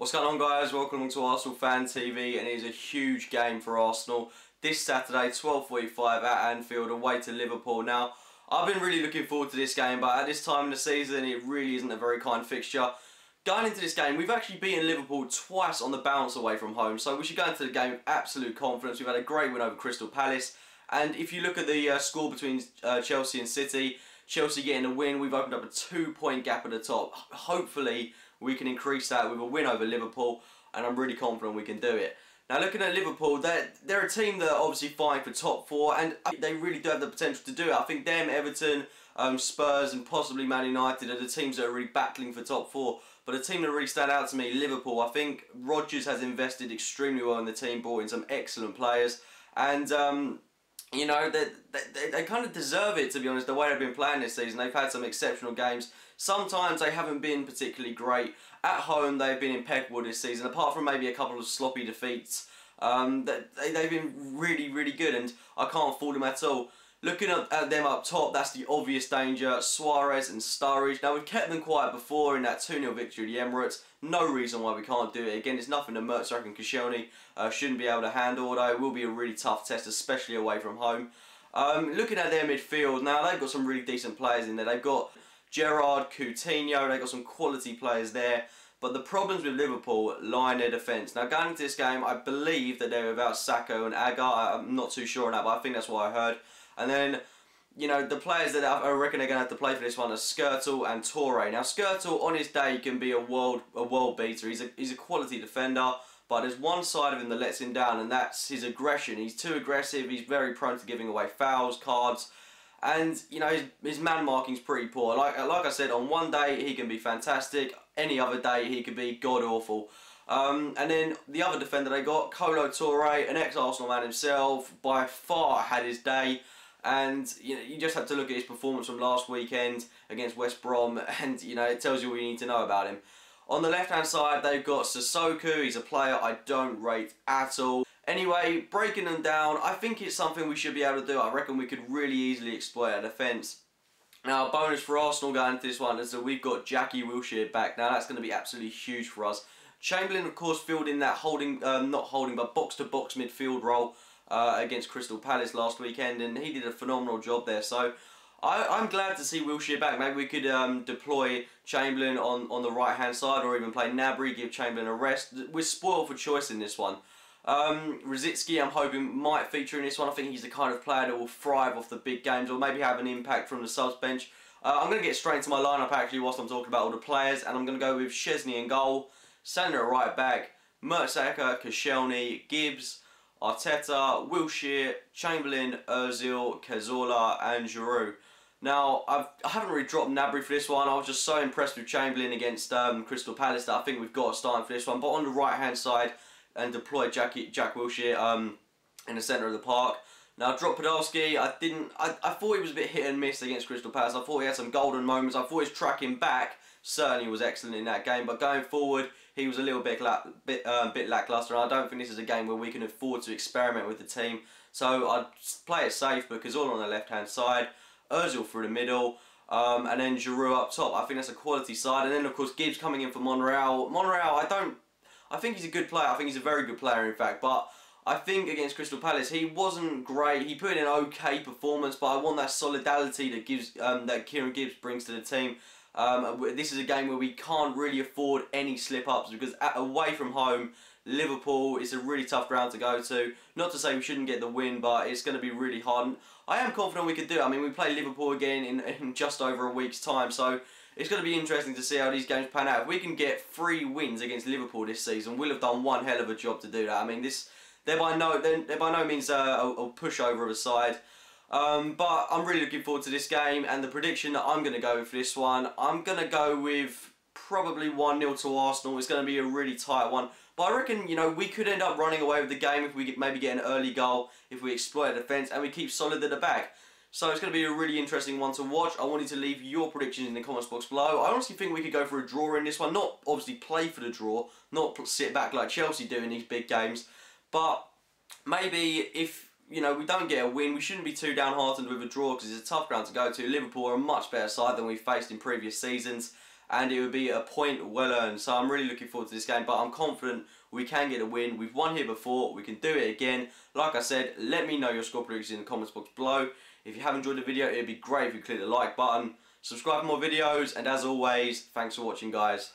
What's going on, guys? Welcome to Arsenal Fan TV, and it is a huge game for Arsenal this Saturday, 12:45 at Anfield, away to Liverpool. Now, I've been really looking forward to this game, but at this time in the season, it really isn't a very kind fixture. Going into this game, we've actually beaten Liverpool twice on the bounce away from home, so we should go into the game with absolute confidence. We've had a great win over Crystal Palace, and if you look at the score between Chelsea and City, Chelsea getting a win, we've opened up a 2-point gap at the top. Hopefully, we can increase that with a win over Liverpool, and I'm really confident we can do it. Now, looking at Liverpool, they're a team that are obviously fighting for top four, and they really do have the potential to do it. I think them, Everton, Spurs, and possibly Man United are the teams that are really battling for top four. But the team that really stand out to me, Liverpool, I think Rodgers has invested extremely well in the team, brought in some excellent players, and you know, they kind of deserve it, to be honest, the way they've been playing this season. They've had some exceptional games. Sometimes they haven't been particularly great. At home, they've been impeccable this season, apart from maybe a couple of sloppy defeats. They've been really, really good, and I can't fault them at all. Looking at them up top, that's the obvious danger. Suarez and Sturridge. Now, we've kept them quiet before in that 2-0 victory at the Emirates. No reason why we can't do it. Again, it's nothing that Mertzack and Koscielny shouldn't be able to handle, although it will be a really tough test, especially away from home. Looking at their midfield, now they've got some really decent players in there. They've got Gerrard, Coutinho, they've got some quality players there. But the problems with Liverpool lie in their defence. Now, going into this game, I believe that they're without Sacco and Agar. I'm not too sure on that, but I think that's what I heard. And then, you know, the players that I reckon are going to have to play for this one are Skrtel and Toure. Now, Skrtel, on his day, can be a world beater. He's a quality defender, but there's one side of him that lets him down, and that's his aggression. He's too aggressive. He's very prone to giving away fouls, cards, and, you know, his man marking's pretty poor. Like I said, on one day, he can be fantastic. Any other day, he could be god-awful. And then the other defender they got, Kolo Toure, an ex-Arsenal man himself, by far had his day. And you know, you just have to look at his performance from last weekend against West Brom, and you know, it tells you what you need to know about him. On the left-hand side, they've got Sissoko. He's a player I don't rate at all. Anyway, breaking them down, I think it's something we should be able to do. I reckon we could really easily exploit our defence. Now, a bonus for Arsenal going into this one is that we've got Jackie Wilshere back. Now, that's going to be absolutely huge for us. Chamberlain, of course, filled in that not holding, but box-to-box midfield role against Crystal Palace last weekend, and he did a phenomenal job there. So I'm glad to see Wilshere back. Maybe we could deploy Chamberlain on the right hand side, or even play Gnabry, give Chamberlain a rest. We're spoiled for choice in this one. Rosicky, I'm hoping, might feature in this one. I think he's the kind of player that will thrive off the big games, or maybe have an impact from the subs bench. I'm going to get straight into my lineup actually whilst I'm talking about all the players, and I'm going to go with Szczesny in goal, Sander at right back, Mertesacker, Koscielny, Gibbs, Arteta, Wilshere, Chamberlain, Ozil, Cazorla, and Giroud. Now, I haven't really dropped Gnabry for this one. I was just so impressed with Chamberlain against Crystal Palace that I think we've got to start him for this one. But on the right-hand side, and deploy Jack Wilshere in the centre of the park. Now, drop Podolski. I thought he was a bit hit and miss against Crystal Palace. I thought he had some golden moments. I thought his tracking back certainly was excellent in that game, but going forward, he was a little bit lacklustre. I don't think this is a game where we can afford to experiment with the team, so I'd play it safe, because all on the left-hand side, Ozil through the middle, and then Giroud up top. I think that's a quality side, and then of course Gibbs coming in for Monreal. Monreal, I think he's a good player. I think he's a very good player, in fact, but I think against Crystal Palace he wasn't great. He put in an okay performance, but I want that solidarity that that Kieran Gibbs brings to the team. This is a game where we can't really afford any slip-ups, because away from home, Liverpool is a really tough ground to go to. Not to say we shouldn't get the win, but it's going to be really hard. And I am confident we could do it. I mean, we play Liverpool again in just over a week's time, so it's going to be interesting to see how these games pan out. If we can get 3 wins against Liverpool this season, we'll have done one hell of a job to do that. I mean, they're by no means a pushover of a side. But I'm really looking forward to this game, and the prediction that I'm going to go with for this one, I'm going to go with probably 1-0 to Arsenal. It's going to be a really tight one, but I reckon, you know, we could end up running away with the game if we maybe get an early goal, if we exploit the defence and we keep solid at the back. So it's going to be a really interesting one to watch. I want you to leave your predictions in the comments box below. I honestly think we could go for a draw in this one. Not obviously play for the draw, not sit back like Chelsea do in these big games, but maybe if, you know, we don't get a win, we shouldn't be too downhearted with a draw, because it's a tough ground to go to. Liverpool are a much better side than we've faced in previous seasons, and it would be a point well earned. So I'm really looking forward to this game, but I'm confident we can get a win. We've won here before, we can do it again. Like I said, let me know your score predictions in the comments box below. If you have enjoyed the video, it'd be great if you click the like button, subscribe for more videos, and as always, thanks for watching, guys.